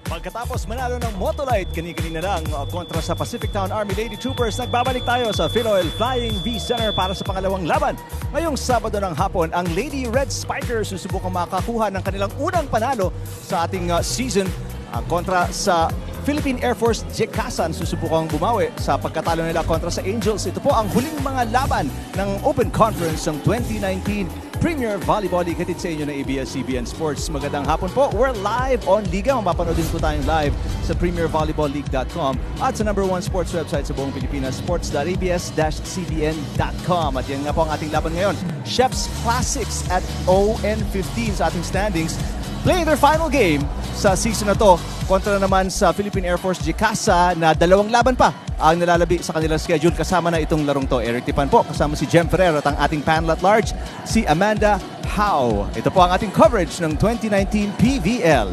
Pagkatapos manalo ng Motolite kani-kanina lang kontra sa Pacific Town Army Lady Troopers, nagbabalik tayo sa Philoil Flying V Center para sa pangalawang laban. Ngayong Sabado ng hapon, ang Lady Red Spikers susubukang makakuha ng kanilang unang panalo sa ating season kontra sa Philippine Air Force Jekasan. Susubukang bumawi sa pagkatalo nila kontra sa Angels. Ito po ang huling mga laban ng Open Conference ng 2019 Premier Volleyball League. Hatid sa inyo ng ABS-CBN Sports. Magandang hapon po. We're live on Liga. Mapapanood din po tayong live sa premiervolleyballleague.com at sa #1 sports website sa buong Pilipinas, sports.abs-cbn.com. At yan nga po ang ating laban ngayon. Chef's Classics at ON15 sa ating standings. Playing their final game sa season na to kontra naman sa Philippine Air Force Jekasa na dalawang laban pa ang nalalabi sa kanilang schedule. Kasama na itong larong to. Eric Tipan po, kasama si Jem Ferrer at ang ating panel at large, si Amanda Howe. Ito po ang ating coverage ng 2019 PVL.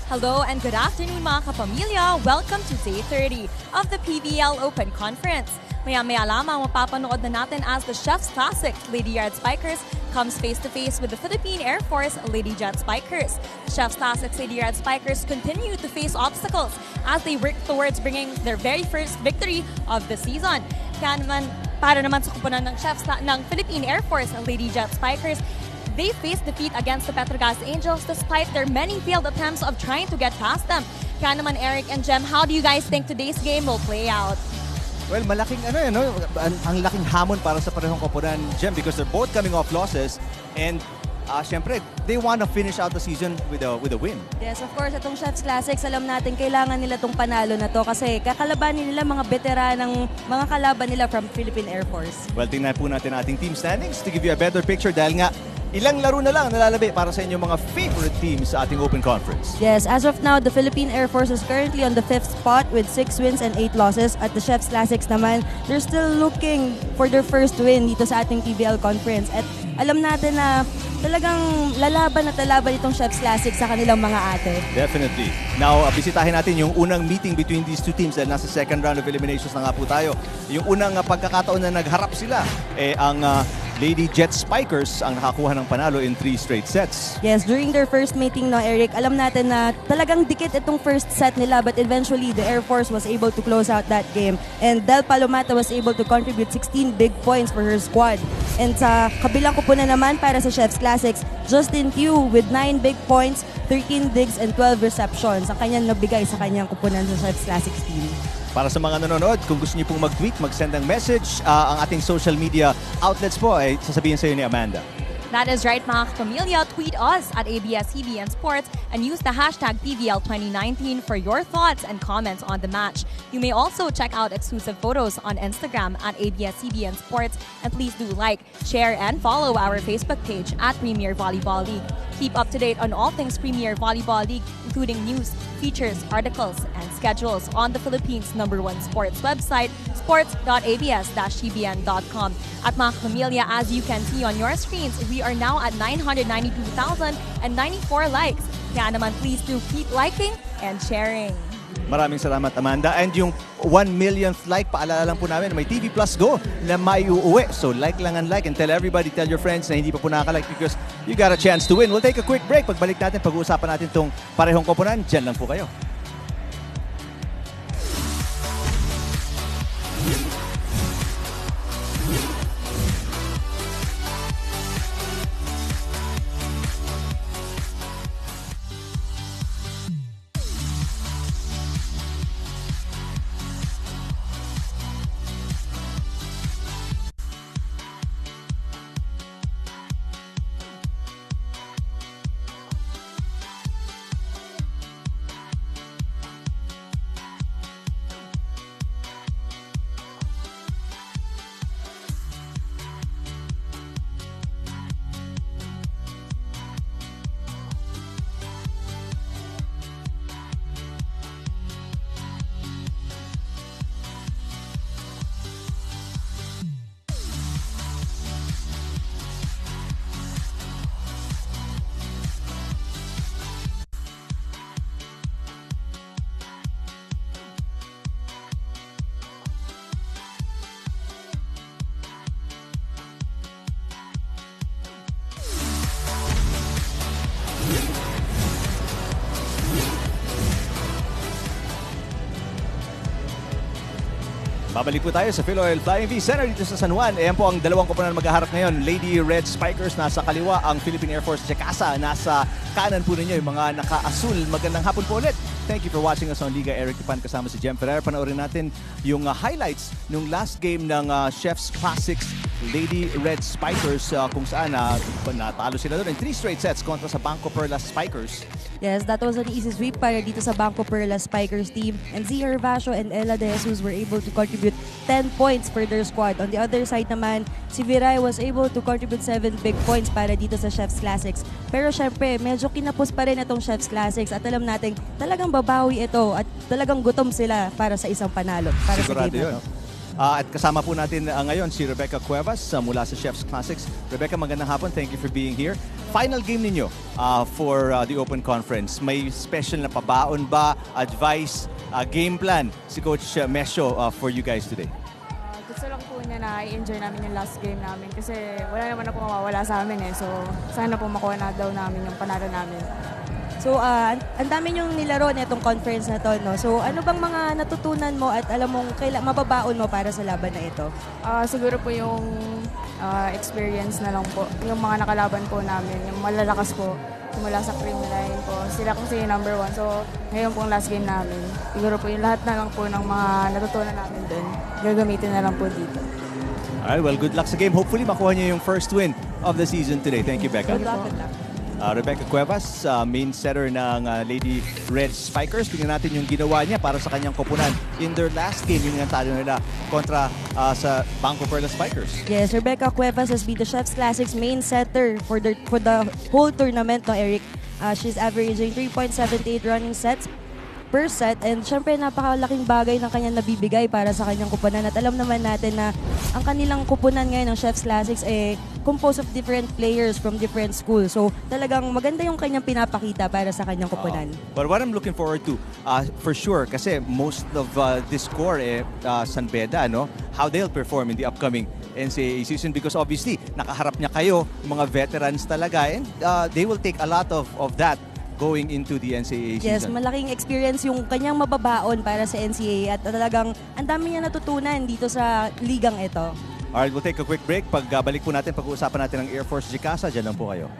Hello and good afternoon mga kapamilya. Welcome to Day 30 of the PVL Open Conference. Maya-maya lamang mapapanood na natin as the Chef's Classic Lady Red Spikers comes face-to-face with the Philippine Air Force Lady Jet Spikers. The Chef's Classic Lady Red Spikers continue to face obstacles as they work towards bringing their very first victory of the season. Kaya naman, para naman sa kupunan ng Chefs ng Philippine Air Force Lady Jet Spikers, they faced defeat against the Petrogas Angels despite their many failed attempts of trying to get past them. Kaya naman, Eric and Jem, how do you guys think today's game will play out? Well, malaking ang laking hamon para sa parehong koponan, Jem, because they're both coming off losses and syempre, they want to finish out the season with a win. Yes, of course, itong Chef's Classics, alam natin, kailangan nila itong panalo na to kasi kakalabanin nila mga veteranang mga kalaban nila from Philippine Air Force. Well, tingnan po natin ating team standings to give you a better picture dahil nga ilang laro na lang nalalabi para sa inyong mga favorite teams sa ating Open Conference. Yes, as of now, the Philippine Air Force is currently on the 5th spot with 6 wins and 8 losses. At the Chef's Classics naman, they're still looking for their first win dito sa ating PVL Conference. At alam natin na talagang lalaban itong Chef's Classics sa kanilang mga ate. Definitely. Now, bisitahin natin yung unang meeting between these two teams dahil nasa second round of eliminations na nga po tayo. Yung unang pagkakataon na nagharap sila, ang Lady Jet Spikers ang nakakuha ng panalo in 3 straight sets. Yes, during their first meeting, Eric, alam natin na talagang dikit itong first set nila but eventually the Air Force was able to close out that game and Del Palomata was able to contribute 16 big points for her squad. And sa kabilang kupunan naman para sa Chef's Classics, Justin Tew with 9 big points, 13 digs and 12 receptions ang kanyang nabigay sa kanyang kupunan sa Chef's Classics team. Para sa mga nanonood, kung gusto niyo pong mag-tweet, mag-send ng message, ang ating social media outlets po ay sasabihin sa iyo ni Amanda. That is right, mga kapamilya. Tweet us at ABS-CBN Sports and use the hashtag PVL2019 for your thoughts and comments on the match. You may also check out exclusive photos on Instagram at ABS-CBN Sports. And please do like, share, and follow our Facebook page at Premier Volleyball League. Keep up to date on all things Premier Volleyball League, including news, features, articles, and schedules on the Philippines' #1 sports website, sports.abs-cbn.com. At mga kapamilya, as you can see on your screens, we are now at 992,094 likes. Kaya naman, please do keep liking and sharing. Maraming salamat, Amanda. And yung 1 millionth like, paalala lang po namin, may TV Plus Go na maiuuwi. So like lang and like and tell everybody, tell your friends na hindi pa po nakaka-like because you got a chance to win. We'll take a quick break. Pagbalik natin, pag-uusapan natin itong parehong koponan. Diyan lang po kayo. Babalik po tayo sa Philoil Flying V Center dito sa San Juan. Ayan po ang dalawang koponan maghaharap ngayon. Lady Red Spikers nasa kaliwa, ang Philippine Air Force Jackasa nasa kanan po ninyo, yung mga naka-asul. Magandang hapon po ulit. Thank you for watching us on Liga. Eric Tipan kasama si Jem Ferrer. Panoorin natin yung highlights nung last game ng Chef's Classics Lady Red Spikers kung saan natalo sila doon in 3 straight sets kontra sa Banco Perla Spikers. Yes, that was an easy sweep para dito sa Banco Perla Spikers team. And Z Hervasio and Ella De Jesus were able to contribute 10 points for their squad. On the other side naman, si Viray was able to contribute 7 big points para dito sa Chef's Classics. Pero syempre, medyo kinapos pa rin itong Chef's Classics at alam natin talagang babawi ito at talagang gutom sila para sa isang panalo. Para Sigurado sa game yun. na to. At kasama po natin ngayon si Rebecca Cuevas mula sa Chef's Classics. Rebecca, magandang hapon. Thank you for being here. Final game ninyo for the Open Conference. May special na pabaon ba, advice, game plan si Coach Mesho for you guys today? Gusto lang po niya na i-enjoy namin yung last game namin kasi wala naman na po mawawala sa amin eh. So, sana po makuha na daw namin yung panalo namin. So, ang dami yung nilaro na itong conference na to, no? So, ano bang mga natutunan mo at alam mong mababaon mo para sa laban na ito? Siguro po yung experience na lang po. Yung mga nakalaban po namin, yung malalakas po, simula sa cream line po. Sila kasi yung number 1. So, ngayon pong last game namin. Siguro po yung lahat na lang po ng mga natutunan namin dun. Gagamitin na lang po dito. Alright, well, good luck sa game. Hopefully, makuha niyo yung first win of the season today. Thank you, Becca. Good luck, good luck. Rebecca Cuevas, main setter ng Lady Red Spikers. Tingnan natin yung ginawa niya para sa kanyang koponan in their last game, yung talo nila kontra sa Banco Perla Spikers. Yes, Rebecca Cuevas has been the Chef's Classics main setter for the whole tournament, no, Eric. She's averaging 3.78 running sets per set and syempre napakalaking bagay ng kanyang nabibigay para sa kanyang kupunan at alam naman natin na ang kanilang kupunan ngayon ng Chef's Classics composed of different players from different schools. So talagang maganda yung kanyang pinapakita para sa kanyang kupunan. But what I'm looking forward to, for sure, kasi most of this core, San Beda, no? How they'll perform in the upcoming NCAA season because obviously, nakaharap niya kayo, mga veterans talaga, and they will take a lot of that going into the NCAA Yes, season. malaking experience yung kanyang mababaon para sa NCAA at talagang ang dami niya natutunan dito sa ligang ito. Alright, we'll take a quick break. Pagbalik po natin, pag-uusapan natin ang Air Force Jackasa. Diyan lang po kayo.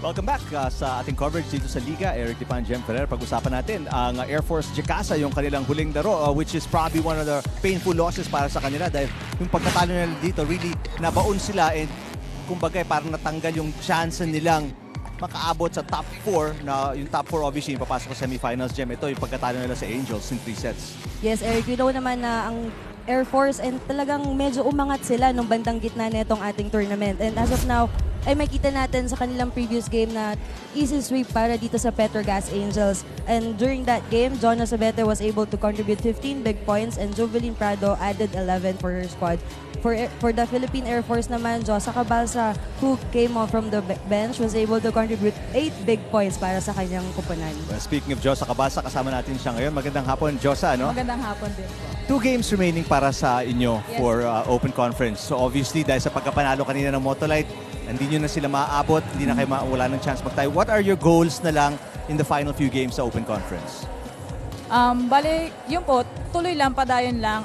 Welcome back sa ating coverage dito sa Liga. Eric Tipan, Jem Ferrer. Pag-usapan natin ang Air Force Jacasa, yung kanilang huling laro, which is probably one of the painful losses para sa kanila dahil yung pagkatalo nila dito, really nabaon sila and kumbaga parang natanggal yung chance nilang makaabot sa top 4 na yung top 4 obviously yung papasok sa semifinals. Jem, ito yung pagkatalo nila sa Angels in 3 sets. Yes, Eric, you know naman na ang Air Force and talagang medyo umangat sila nung bandang gitna nitong ating tournament. And as of now, ay makita natin sa kanilang previous game na easy sweep para dito sa Petrogas Angels. And during that game, Jonna Sabete was able to contribute 15 big points and Jovelyn Prado added 11 for her squad. For the Philippine Air Force naman, Josa Cabalsa, who came off from the bench, was able to contribute 8 big points para sa kanyang kupunan. Well, speaking of Josa Cabalsa, kasama natin siya ngayon. Magandang hapon, Josa, no? Magandang hapon din po. 2 games remaining para sa inyo for Open Conference. So obviously, dahil sa pagkapanalo kanina ng Motolite, hindi nyo na sila maaabot, hindi na kayo wala ng chance magtayo. What are your goals na lang in the final few games sa Open Conference? Bale, yun po, tuloy lang, padayon lang.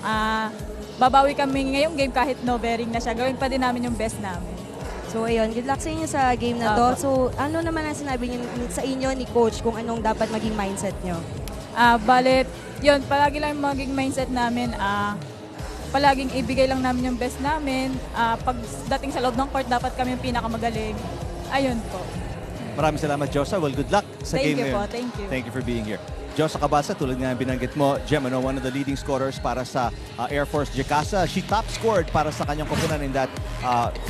Babawi kami ngayong game kahit no bearing na siya. Gawin pa din namin yung best namin. So ayun, good luck sa inyo sa game na to. So ano naman ang sinabi niyo sa inyo ni Coach kung anong dapat maging mindset nyo? Bale, yun, palagi lang yung maging mindset namin. Palaging ibigay lang namin yung best namin. Pag dating sa loob ng court, dapat kami yung pinakamagaling. Ayun po. Maraming salamat, Josa. Well, good luck sa game Thank you ngayon. po, thank you. Thank you for being here. Josa Cabalsa, tulad nga binanggit mo, Jem, one of the leading scorers para sa Air Force Jacasa. She top scored para sa kanyang koponan in that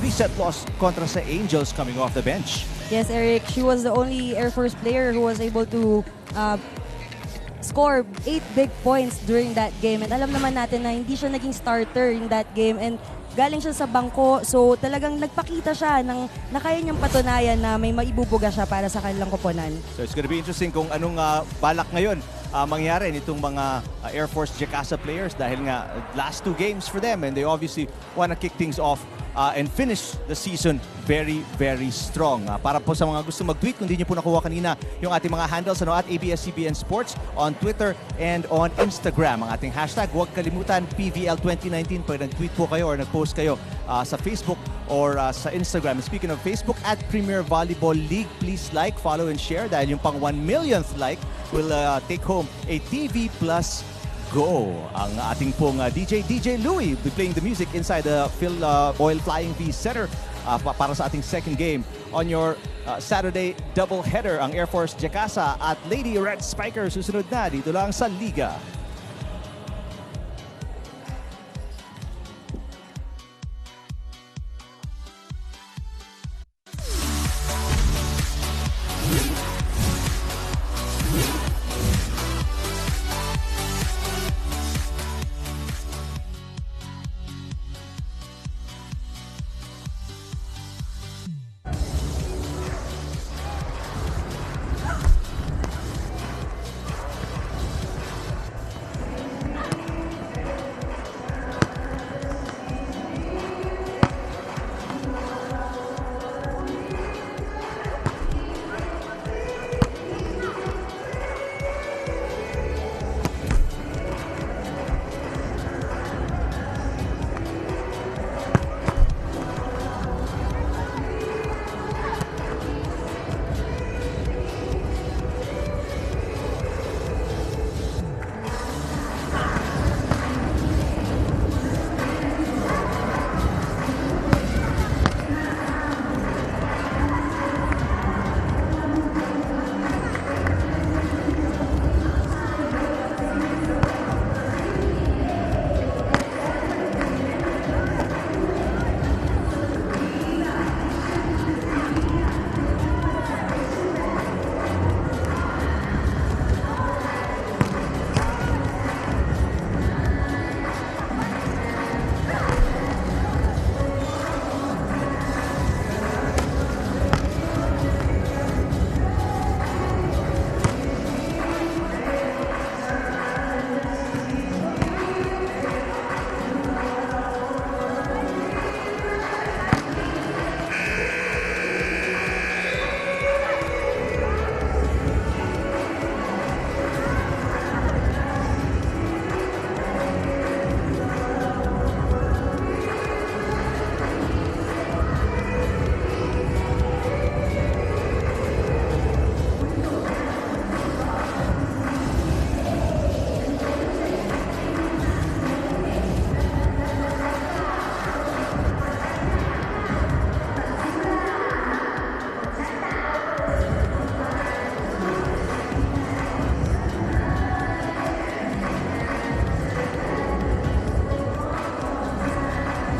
3-set loss kontra sa Angels coming off the bench. Yes, Eric, she was the only Air Force player who was able to score 8 big points during that game. And alam naman natin na hindi siya naging starter in that game. And galing siya sa bangko. So talagang nagpakita siya na kaya niyang patunayan na may maibubuga siya para sa kanilang koponan. So it's gonna be interesting kung anong balak ngayon mangyari nitong mga Air Force Jacasa players dahil nga last 2 games for them and they obviously wanna kick things off and finish the season very, very strong. Para po sa mga gusto mag-tweet, kung di nyo po nakuha kanina yung ating mga handles at ABS-CBN Sports on Twitter and on Instagram. Ang ating hashtag, huwag kalimutan, PVL2019. Pag nag-tweet po kayo or nag-post kayo sa Facebook or sa Instagram. Speaking of Facebook, at Premier Volleyball League, please like, follow, and share dahil yung pang 1 millionth like will take home a TV Plus Go. Ang ating pong DJ Louie will be playing the music inside the Phil Oil Flying V Center para sa ating second game on your Saturday doubleheader. Ang Air Force Jacasa at Lady Red Spikers susunod na dito lang sa Liga.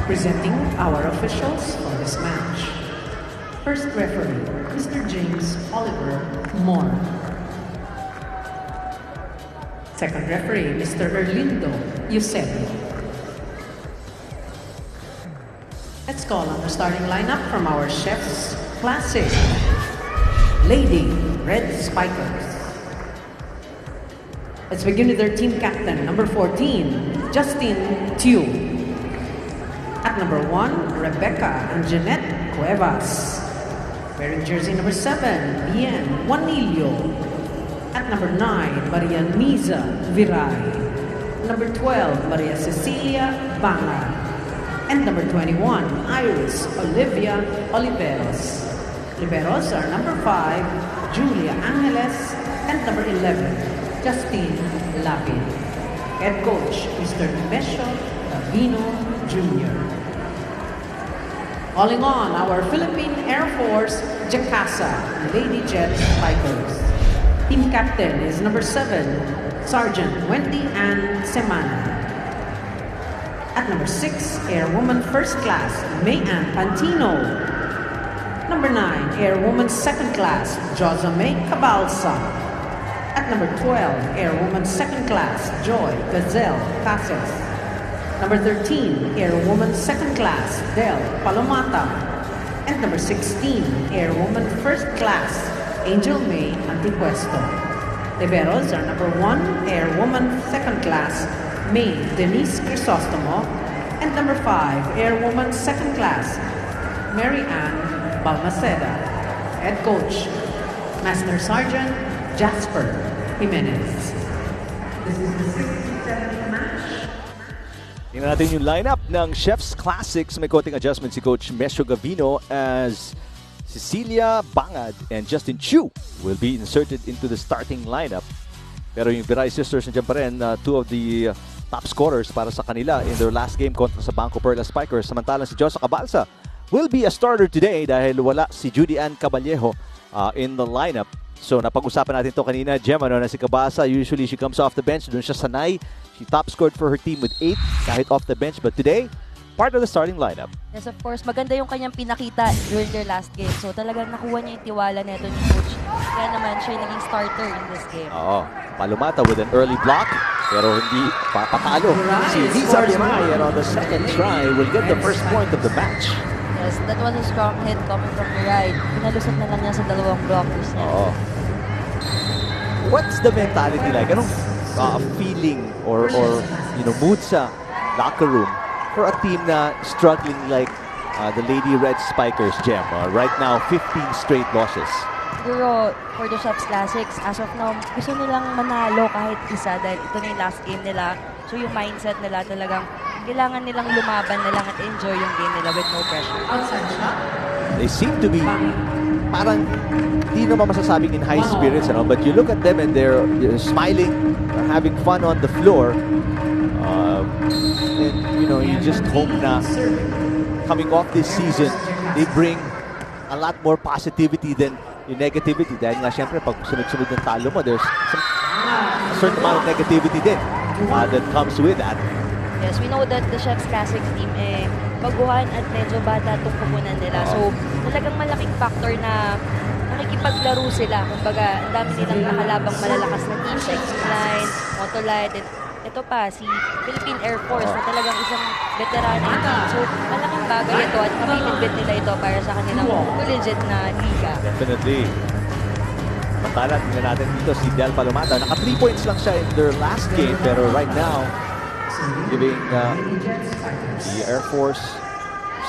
Presenting our officials for this match. First referee, Mr. James Oliver Moore. Second referee, Mr. Erlindo Eusebio. Let's call on the starting lineup from our Chef's Classic Lady Red Spikers. Let's begin with their team captain, number 14, Justin Tew. At number 1, Rebecca and Jeanette Cuevas. Wearing jersey number 7, Bien Juanillo. At number 9, Maria Niza Viray. Number 12, Maria Cecilia Banga. And number 21, Iris Olivia Oliveros. Liberos are number 5, Julia Angeles. And number 11, Justine Lapid. Head coach, Mr. Mesho Davino Jr. Calling on our Philippine Air Force Jacasa Lady Jet Spikers. Team captain is number 7, Sergeant Wendy Ann Semana. At number 6, Airwoman First Class Mayan Pantino. Number 9, Airwoman Second Class Josame Cabalsa. At number 12, Airwoman Second Class Joy Gazelle Cases. Number 13, Airwoman Second Class Del Palomata. And number 16, Airwoman First Class Angel May Antipuesto. Liberos are number 1, Airwoman Second Class May Denise Crisostomo. And number 5, Airwoman Second Class Mary Ann Balmaceda. Head coach, Master Sergeant Jasper Jimenez. This is the 67th match. Tingnan natin yung lineup ng Chef's Classics. May konting adjustment si Coach Mesho Gavino as Cecilia Bangad and Justin Chu will be inserted into the starting lineup. Pero yung Viray sisters nandiyan pa rin, two of the top scorers para sa kanila in their last game kontra sa Bangko Perla Spikers. Samantalang si Josa Cabalsa will be a starter today dahil wala si Judy Ann Caballejo in the lineup. So napag-usapan natin to kanina, Gemma, no, na si Cabalsa, usually she comes off the bench. Doon siya sanay. She top scored for her team with 8 kahit off the bench. But today, part of the starting lineup. Yes, of course. Maganda yung kanyang pinakita during their last game. So talagang nakuha niya yung tiwala nito ni Coach. Kaya naman siya yung naging starter in this game. Oo. Palomata with an early block. Pero hindi papatalo. Si Liza Viray, and on the second try will get the first point of the match. Yes, that was a strong hit coming from Viray. Pinalusot na lang niya sa dalawang blockers niya. Oo. What's the mentality like? Anong feeling or mood sa locker room for a team na struggling like the Lady Red Spikers, Gem? Right now, 15 straight losses. Siguro, for the Chef's Classics, as of now, gusto nilang manalo kahit isa dahil ito na yung last game nila. So yung mindset nila talagang kailangan nilang lumaban na lang at enjoy yung game nila with no pressure. They seem to be parang di naman masasabing in high spirits, but you look at them and they're smiling, they're having fun on the floor. And you just hope na coming off this season, they bring a lot more positivity than yung negativity. Dahil nga syempre, pag sunod-sunod ng talo mo, there's a certain amount of negativity din that comes with that. Yes, we know that the Chef's Classic team baguhan at medyo bata itong kupunan nila. So, talagang malaking factor na nakikipaglaro sila. Kumbaga, ang dami nilang nakalabang malalakas na teams like Line, Motolite, and ito pa, si Philippine Air Force na talagang isang veterano team. So, malaking bagay ito at mabibit nila ito para sa kanilang legit na liga. Definitely. Matala, tingnan natin dito si Del Palomata. Naka 3 points lang siya in their last game, pero right now, giving the Air Force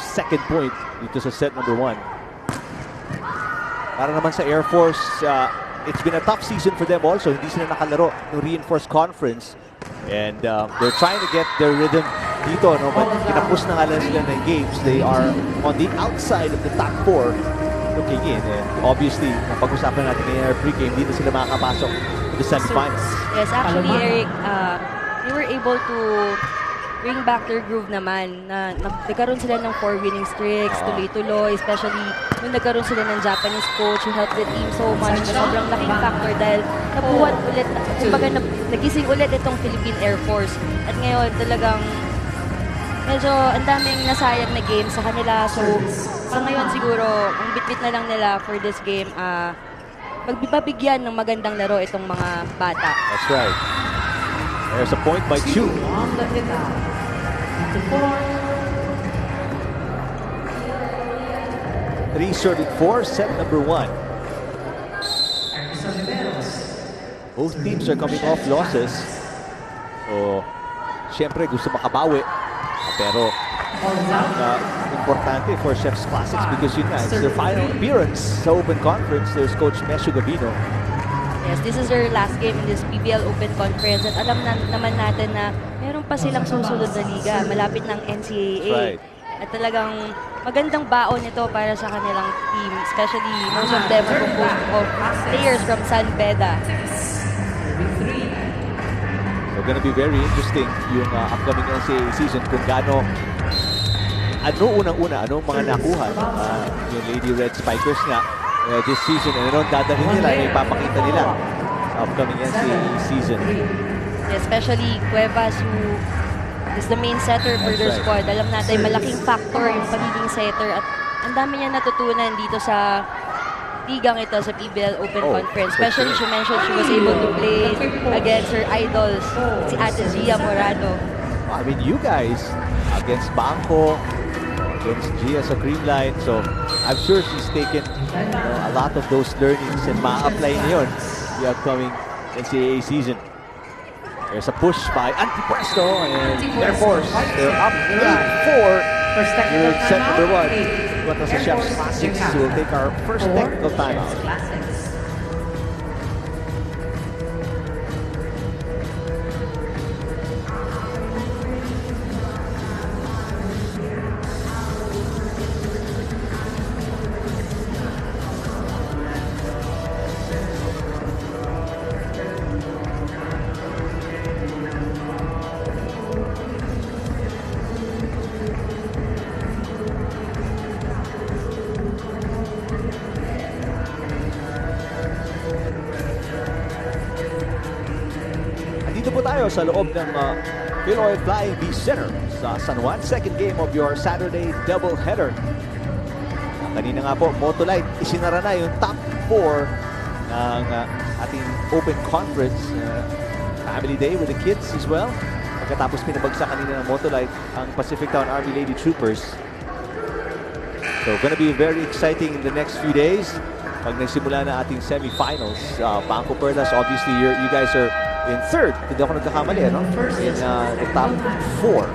second point dito sa set number 1. Para naman sa Air Force, it's been a tough season for them also. Hindi sila nakalaro ng Reinforced Conference. And they're trying to get their rhythm dito. No? But kinapos na nga lang sila ng games. They are on the outside of the top 4 looking in. And obviously, napag-usapan natin ngayon pre-game, dito sila makakapasok to the semifinals. Yes, actually, Eric, they were able to bring back their groove naman. Nagkaroon sila ng 4 winning streaks, tuloy-tuloy, especially nung nagkaroon sila ng Japanese coach who helped the team so much. Sobrang laking factor dahil nabuhat ulit, kumbaga nagising ulit itong Philippine Air Force. At ngayon talagang medyo ang daming nasayang na game sa kanila. So, sa ngayon siguro, ang bitbit na lang nila for this game, pagbibigyan ng magandang laro itong mga bata. That's right. There's a point by Chu. On the hit out. To 4. 3 serving 4, set number 1. Both teams are coming off losses. So, syempre gusto makabawi. Pero, importante for Chef's Classics because yun nga, it's their final appearance sa Open Conference. There's Coach Mesio Gabino. Yes, this is their last game in this PBL Open Conference at alam naman natin na meron pa silang susunod na liga. Malapit ng NCAA. Right. At talagang magandang baon ito para sa kanilang team. Especially most of them are composed of players from San Beda. So gonna be very interesting yung upcoming NCAA season kung gaano anong mga nakuha yung Lady Red Spikers nga this season and anong dadalhin nila na ipapakita nila sa upcoming NCAA season. Especially Cuevas who is the main setter for their squad. Alam natin malaking factor yung pagiging setter at ang dami niya natutunan dito sa ligang ito sa PBL Open Conference. Especially she mentioned she was able to play against her idols, si Ate Gia Morado. I mean, you guys against Bangko, against Gia sa Creamline. So, I'm sure she's taken a lot of those learnings and ma-apply niyon the upcoming NCAA season. There's a push by Antipuesto and Air Force. They're up 8-4. Here at set number 1. What was the Chef's Classics? We'll take our first technical timeout. Dito po tayo sa loob ng Pinoy Flying V Center sa San Juan. Second game of your Saturday doubleheader. Kanina nga po, Motolite, isinara na yung top 4 ng ating Open Conference Family Day with the kids as well. Pagkatapos pinabagsak kanina ng Motolite ang Pacific Town Army Lady Troopers. So, gonna be very exciting in the next few days. Pag nagsimula na ating semifinals, Bangko Perlas, obviously you guys are in third. Hindi ako nagkakamali, no? In the top 4.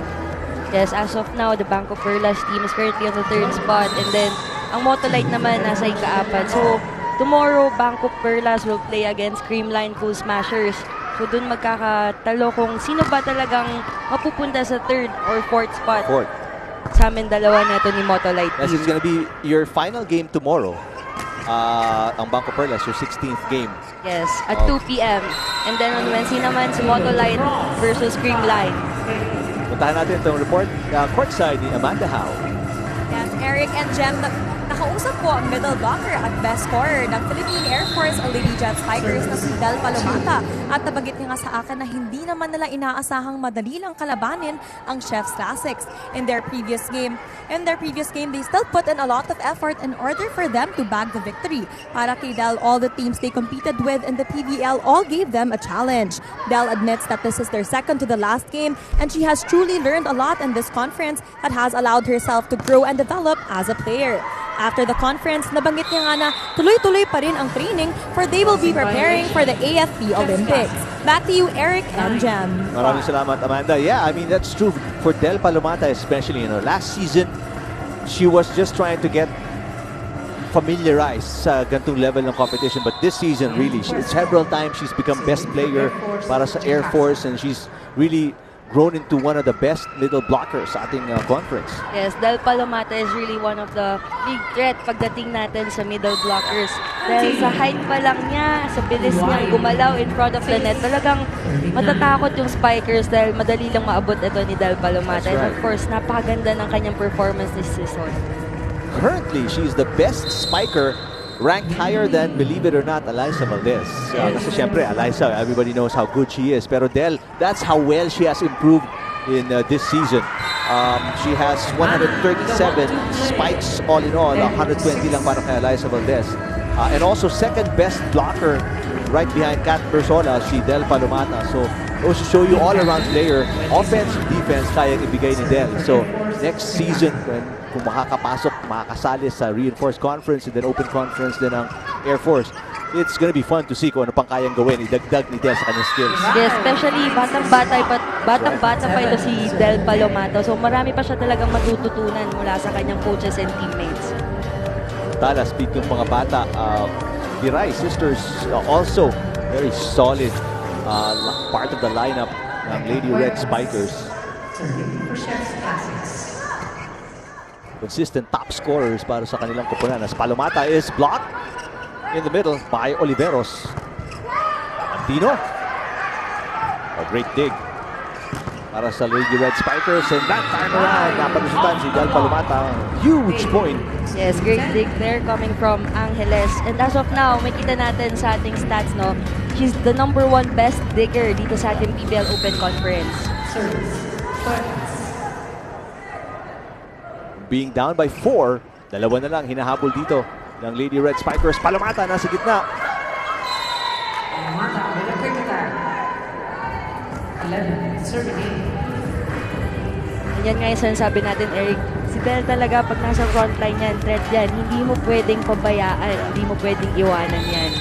Yes, as of now, the Bangko Perlas team is currently on the 3rd spot. And then, ang Motolite naman nasa ika-4. So, tomorrow, Bangko Perlas will play against Creamline Cool Smashers. So, dun magkakatalo kung sino ba talagang mapupunta sa 3rd or 4th spot. 4th. Sa amin dalawa na ito ni Motolite Yes, team. it's gonna be your final game tomorrow. Ang Bangko Perlas, your 16th game. Yes, at 2 p.m. And then on Wednesday naman, si Motolite versus Creamline. Puntahan natin itong report courtside ni Amanda Howe. Yes, Eric and Jem, nakausap po ang middle blocker at best scorer ng Philippine Air Force Lady Jet Spikers na si Del Palomata. At nabagit niya nga sa akin na hindi naman nila inaasahang madali lang kalabanin ang Chef's Classics. In their previous game, they still put in a lot of effort in order for them to bag the victory. Para kay Del, all the teams they competed with in the PBL all gave them a challenge. Del admits that this is their second to the last game and she has truly learned a lot in this conference that has allowed herself to grow and develop as a player. After the conference, nabanggit niya nga na tuloy-tuloy pa rin ang training for they will be preparing for the AFP Olympics. Back to you, Eric and Jem. Maraming salamat, Amanda. Yeah, I mean, that's true for Del Palomata especially. Last season, she was just trying to get familiarized sa gantong level ng competition. But this season, really, several times she's become best player para sa Air Force and she's really grown into one of the best middle blockers sa ating conference. Yes, Del Palomata is really one of the big threat pagdating natin sa middle blockers. Dahil sa height pa lang niya, sa bilis niya gumalaw in front of the net, talagang matatakot yung Spikers dahil madali lang maabot ito ni Del Palomata. Right. And of course, napakaganda ng kanyang performance this season. Currently, she's the best spiker, ranked higher than, believe it or not, Eliza Valdez. Kasi syempre, Eliza, everybody knows how good she is. Pero Del, that's how well she has improved in this season. She has 137 spikes all in all. 120 lang para kay Eliza Valdez. And also second best blocker right behind Kat Bersola, si Del Palomata. So those to show you all-around player, offense, defense, kayang ibigay ni Del. So next season, kung makakapasok, makakasali sa Reinforced Conference and then Open Conference din ng Air Force, it's gonna be fun to see kung ano pang kayang gawin, idagdag ni Del sa kanyang skills. Yes, especially batang-bata pa ito si Del Palomato. So marami pa siya talagang matututunan mula sa kanyang coaches and teammates. Tala, speaking ng mga bata, the Rai sisters also very solid part of the lineup ng Lady Red Spikers. Consistent top scorers para sa kanilang koponan. As Palomata is blocked in the middle by Oliveros. Antino. A great dig para sa Lady Red Spikers, and that time around napalusutan si Del Palomata. Huge point. Yes, great dig there coming from Angeles. And as of now, makita natin sa ating stats, no, she's the #1 best digger dito sa ating PBL Open Conference. Being down by 4, dalawa na lang hinahabol dito ng Lady Red Spikers. Palomata nasa gitna. Palomata with a quick attack. 11, serving in. Yan nga yung sinasabi natin, Eric. Si Del talaga, pag nasa frontline yan, threat yan, hindi mo pwedeng pabayaan, hindi mo pwedeng iwanan yan.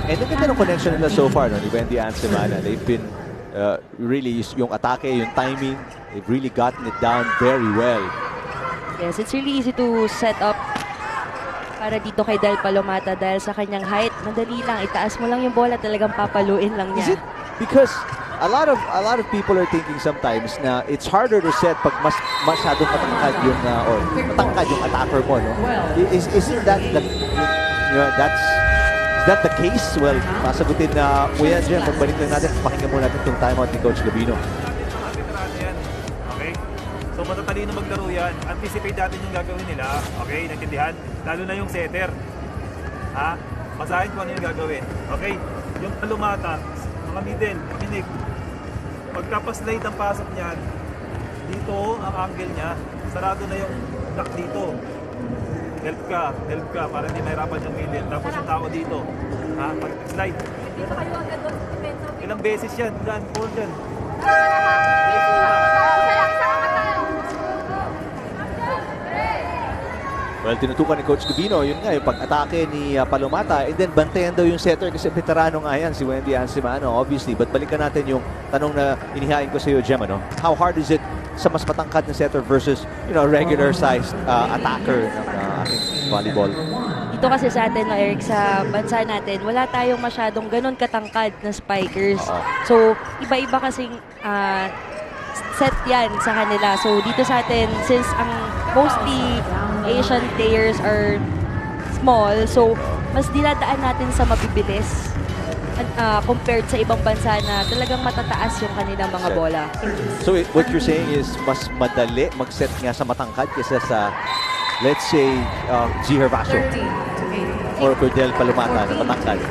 And ang ganda ng connection nila so far, no, ni Wendy and Semana. They've been really, yung atake, yung timing, they've really gotten it down very well. Yes, it's really easy to set up para dito kay Del Palomata dahil sa kanyang height. Madali lang, itaas mo lang yung bola, talagang papaluin lang niya. Is it because a lot of people are thinking sometimes na it's harder to set pag masyadong matangkad yung or matangkad yung attacker mo, no? Isn't that is that the case? Well, masagutin na Kuya Jem, pagbalik lang natin, pakinggan muna natin itong timeout ni Coach Gabino. Okay? So matatalino maglaro yan. Anticipate natin yung gagawin nila. Okay? Naintindihan? Lalo na yung setter. Ha? Basahin kung ano yung gagawin. Okay? Yung Palomata, mga middle, minig. Pagka-slide ang pasok niyan, dito ang angle niya, sarado na yung lock dito. Help ka, para hindi mahirapan yung middle. Tapos yung tao dito. Ha? Pag-slide. Ilang beses yan? Dyan, Paul dyan. Well, tinutukan ni Coach Gabino, yun nga, yung pag-atake ni Palomata, and then bantayan daw yung setter kasi veterano nga yan, si Wendy Ansimano, obviously. But balikan natin yung tanong na inihain ko sa iyo, Gem, ano? How hard is it sa mas matangkad na setter versus, regular-sized attacker ng ating volleyball? Dito kasi sa atin, no, Eric, sa bansa natin, wala tayong masyadong ganun katangkad na spikers. So, iba-iba kasing set yan sa kanila. So, dito sa atin, since ang mostly Asian players are small, so mas dinadaan natin sa mabibilis compared sa ibang bansa na talagang matataas yung kanilang mga bola. So what you're saying is mas madali mag-set nga sa matangkad kaysa sa, let's say, G. Hervasio or Del Palomata na matangkad?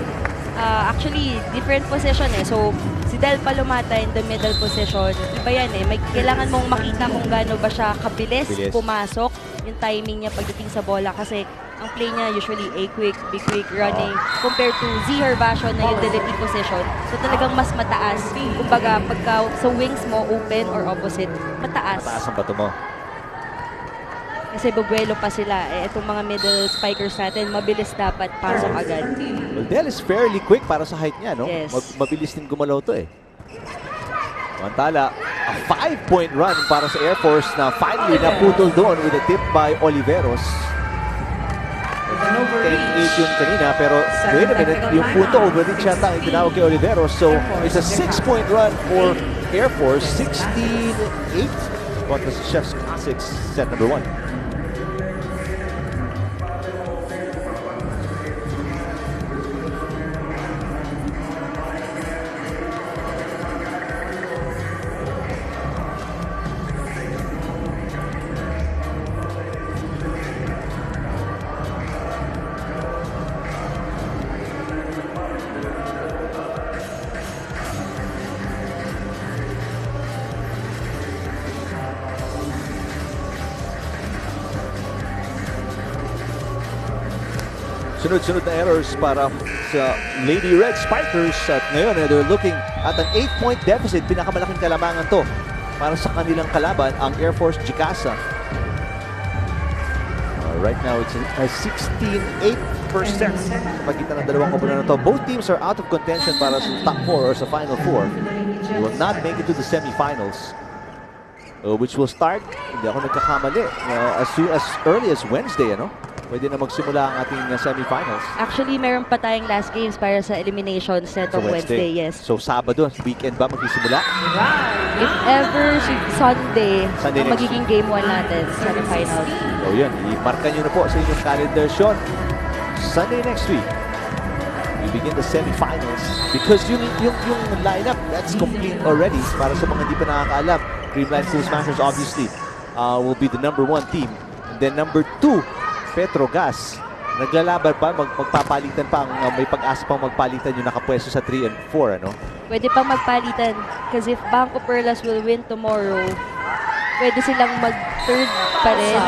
Actually, different position eh. So, si Del Palomata in the middle position, iba yan eh. Kailangan mong makita kung gaano ba siya kabilis pumasok, yung timing niya pagdating sa bola. Kasi ang play niya usually A-quick, B-quick, running, compared to Z Hervasio na utility position. So, talagang mas mataas. Kumbaga, pagka sa wings mo, open or opposite, mataas. Mataas ang bato mo. Kasi bubuelo pa sila. Itong mga middle spikers natin, mabilis dapat pasok agad. Well, Del is fairly quick para sa height niya, no? Yes. Mabilis din gumalaw to eh. Samantala, a 5-point run para sa Air Force na finally naputol doon with a tip by Oliveros. 10-8 yun kanina, pero wait a minute, yung punto overreach yata ang itinawag kay Oliveros. So, it's a 6-point run for Air Force, 16-8. Contra sa Chef's Classics, set number 1. Sunod-sunod na errors para sa Lady Red Spikers at ngayon they're looking at an 8-point deficit. Pinakamalaking kalamangan to para sa kanilang kalaban, ang Air Force Jicasa. Right now, it's a 16.8% sa pagitan ng dalawang koponan na to. Both teams are out of contention para sa top 4 or sa final 4. They will not make it to the semifinals, which will start, hindi ako nagkakamali, as early as Wednesday, ano? Pwede na magsimula ang ating semifinals. Actually, meron pa tayong last games para sa elimination set of Wednesday, yes. So, Sabado, weekend ba magsisimula? If ever, Sunday Sunday ang magiging game 1 natin sa semifinals. So, yun. I-marka nyo na po sa inyong calendar, Sean. Sunday next week, we begin the semifinals because yung lineup, that's complete already. Para sa mga hindi pa nakakaalam, Dreamline Cool Smashers obviously will be the #1 team. And then #2, Petrogas. Naglalaban pa, magpapalitan pa, may pag-asa pang magpalitan yung nakapwesto sa 3 and 4, ano? Pwede pang magpalitan kasi if Banco Perlas will win tomorrow, pwede silang mag-third pa rin.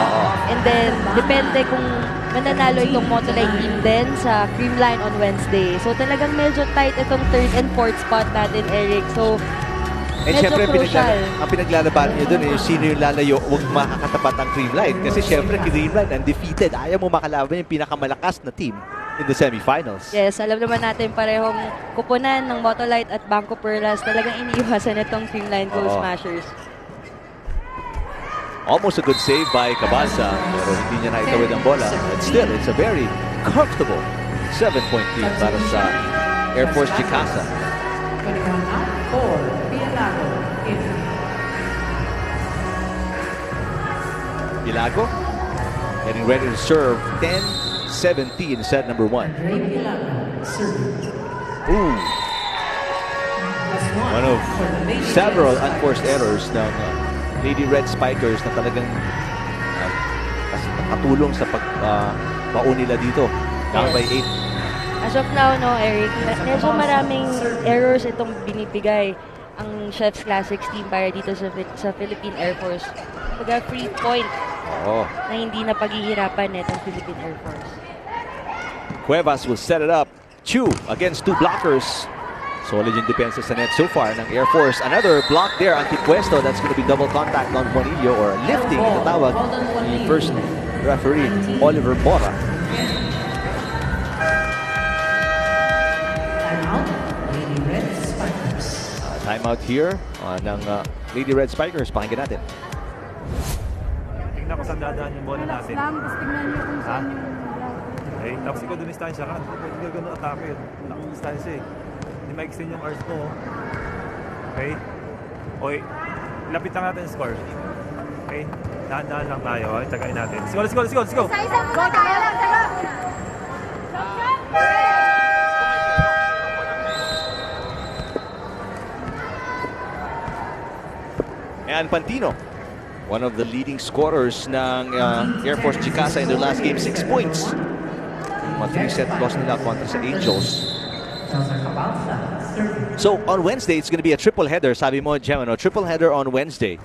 And then, depende kung mananalo itong Motolite team din sa Creamline on Wednesday. So, talagang medyo tight itong 3rd and 4th spot natin, Eric. So, And medyo syempre, crucial. ang pinaglalaban niyo doon, sino yung lalayo, huwag makakatapat ang Creamline. Kasi syempre, Creamline, undefeated. Ayaw mo makalaban yung pinakamalakas na team in the semifinals. Yes, alam naman natin parehong kupunan ng Motolite at Banco Perlas. Talagang iniiwasan itong Creamline Goal Smashers. Almost a good save by Cabasa, pero hindi niya naitawid ang bola. But still, it's a very comfortable 7-point lead para sa Air Force Jicasa. Ilago getting ready to serve. 10-17 set #1. Ooh. One of several unforced errors ng Lady Red Spikers na talagang nakatulong sa pagbaon nila dito. Down by 8. As of now, no, Eric, medyo maraming errors itong binibigay ang Chef's Classics team para dito sa Philippine Air Force. Kumbaga free point na hindi na paghihirapan itong Philippine Air Force. Cuevas will set it up. Chu against 2 blockers. Solid yung depensa sa net so far ng Air Force. Another block there, anti-puesto. That's going to be double contact on Juanillo or lifting na tatawag ni first referee, Oliver Mora. Timeout here ng Lady Red Spikers. Pakinggan natin. Tingnan ko saan dadaan yung bola natin. Tapos tignan niyo kung saan yung Okay, tapos ikaw dumistansya ka. Pwede ka ganun atake yun. Nakadumistansya eh. Hindi ma-extend yung arms mo. Okay? Okay, lapit lang natin yung score. Okay? Dahan-dahan lang tayo. Okay, tagayin natin. Let's go, let's go, let's go, let's go! Go, tayo lang, tayo! And Pantino, one of the leading scorers ng Air Force Jicasa in their last game, 6 points. Mga 3-set loss nila kontra sa Angels. So on Wednesday, it's going to be a triple header. Sabi mo, Gemma, no? Triple header on Wednesday.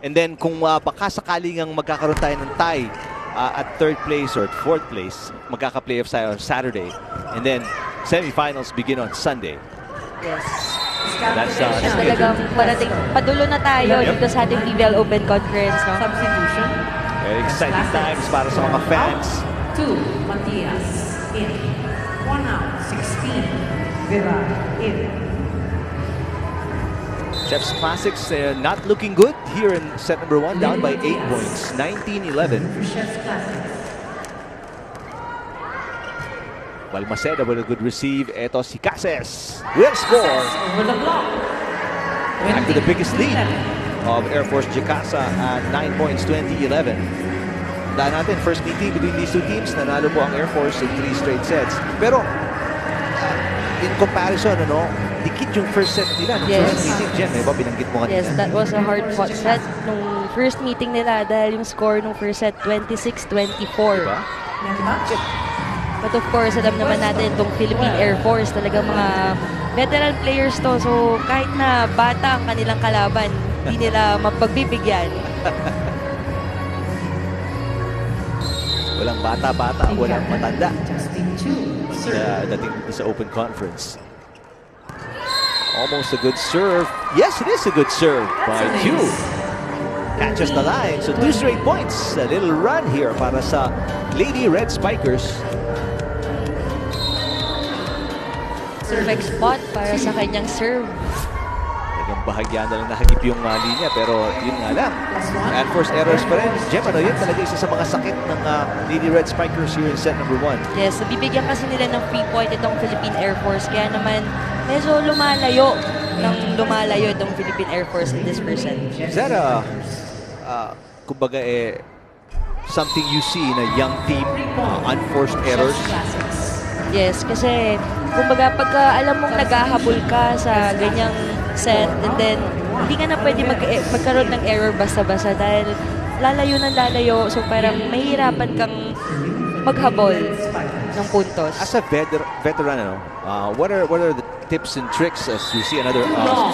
And then kung baka sakaling ang magkakaroon tayo ng tie at 3rd place or 4th place, magkaka-playoffs tayo on Saturday. And then semifinals begin on Sunday. Yes. That's Talagang parating, padulo na tayo dito sa ating PBL Open Conference. No? Substitution. Very exciting times para sa mga fans. 2, Matias. In. 1 out. 16. Vera. In. Chef's Classics not looking good here in set #1, down by 8 points, 19-11. Chef's Classics. Balmaceda with a good receive. Eto si Cases will score. Over the block. Back to the biggest lead of Air Force Jicasa at 9 points, 20-11. Dahil natin, first meeting between these two teams, nanalo po ang Air Force in 3 straight sets. Pero, in comparison, dikit yung first set nila. Yes. First meeting, Jen, ba binanggit mo kanina? Yes, that was a hard-fought set nung first meeting nila dahil yung score nung first set, 26-24. Diba? But of course, alam naman natin itong Philippine Air Force, talagang mga veteran players to. So kahit na bata ang kanilang kalaban, hindi nila mapagbibigyan. Walang bata-bata, walang matanda. 62. Dating sa open conference. Almost a good serve. Yes, it is a good serve by Q. Catches the line. So 2 straight points. A little run here para sa Lady Red Spikers. Perfect spot para sa kanyang serve. Talagang bahagyan na lang nahagip yung linya, pero yun nga lang. Unforced errors pa rin. Jem, ano yun talaga isa sa mga sakit ng Lady Red Spikers here in set number 1. Yes, bibigyan kasi nila ng free point itong Philippine Air Force. Kaya naman, medyo lumalayo itong Philippine Air Force in this first set. Is that kumbaga something you see in a young team, unforced errors? Yes, kasi kumbaga pagka alam mong naghahabol ka sa ganyang set and then hindi ka na pwede magkaroon ng error basta-basta dahil lalayo. So parang mahihirapan kang maghabol ng puntos. As a veteran, what are the tips and tricks as we see another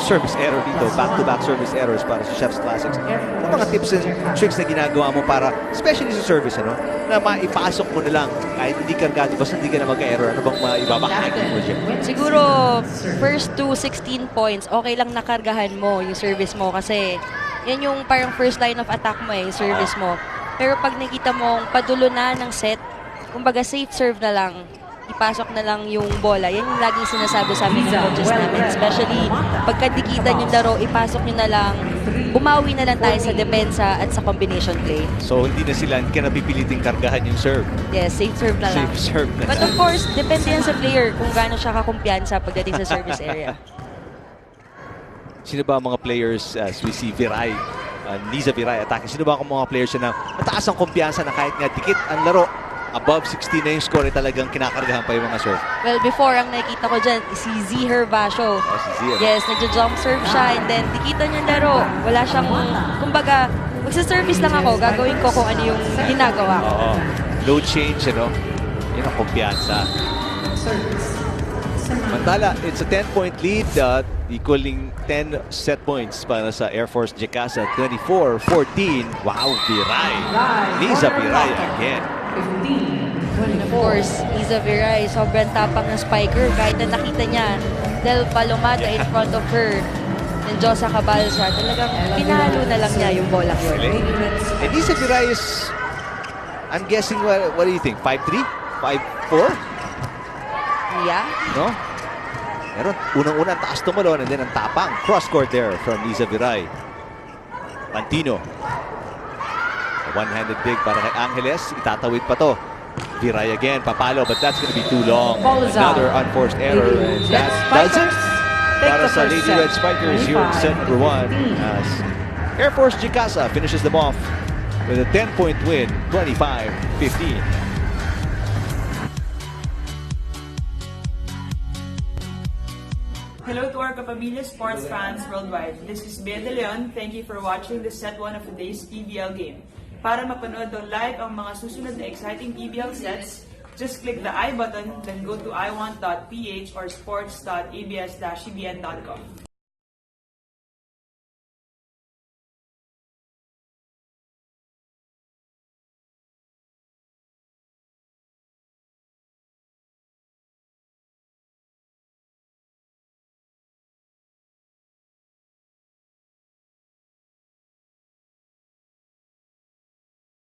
service error dito, back-to-back service errors para sa Chef's Classics? Ano mga tips and tricks na ginagawa mo para, especially sa service, na maipasok mo na lang kahit hindi kargado, basta hindi ka na magka-error? Ano bang maibabahagi mo siya? Siguro, first to 16 points, okay lang nakargahan mo yung service mo kasi yan yung parang first line of attack mo yung service mo. Pero pag nakita mong padulo na ng set, kumbaga safe serve na lang, ipasok na lang yung bola. Yan yung laging sinasabi sa amin ng coaches namin. Especially, pagkadikitan yung laro, ipasok nyo na lang, bumawi na lang tayo sa depensa at sa combination play. So, hindi ka napipiliting kargahan yung serve. Yes, safe serve na lang. Safe serve na But of course, depende yan sa player kung gaano siya kakumpiyansa pagdating sa service area. Sino ba ang mga players as we see Viray, Liza Viray attacking? Sino ba ang mga players na mataas ang kumpiyansa na kahit nga dikit ang laro, above 16 na yung score, talagang kinakargahan pa yung mga serve? Well, before, ang nakikita ko dyan, si Z Herbacio. Si Z. Yes, nagja-jump serve siya and then dikitan yung laro. Wala siyang, kumbaga, magsa-service lang ako, gagawin ko kung ano yung ginagawa ko. Oo. Load change, Yun ang kumpiyansa. Mantala, it's a 10-point lead, equaling 10 set points para sa Air Force Jacasa, 24-14. Wow, Viray. Liza Viray again. And of course, Liza Viray, sobrang tapang na spiker. Kahit na nakita niya, Del Palomata in front of her, and Josa Cabalsa, talagang pinalo na lang niya yung bola ko. Really? And Liza Viray is, I'm guessing, what do you think? 5'3"? 5'4"? Yeah. No? Meron, unang-unang taas tumalon and then ang tapang. Cross-court there from Liza Viray. Pantino. One-handed dig para kay Angeles. Itatawid pa to. Viray again, papalo, but that's going to be too long. Another unforced error. And that does it para sa Lady Red Spikers here in set number 1. As Air Force Jacasa finishes them off with a 10-point win, 25-15. Hello to our Kapamilya sports fans worldwide. This is Bea De Leon. Thank you for watching the set 1 of today's PBL game. Para mapanood daw live ang mga susunod na exciting PBL sets, just click the I button, then go to iWant.ph or sports.abs-cbn.com.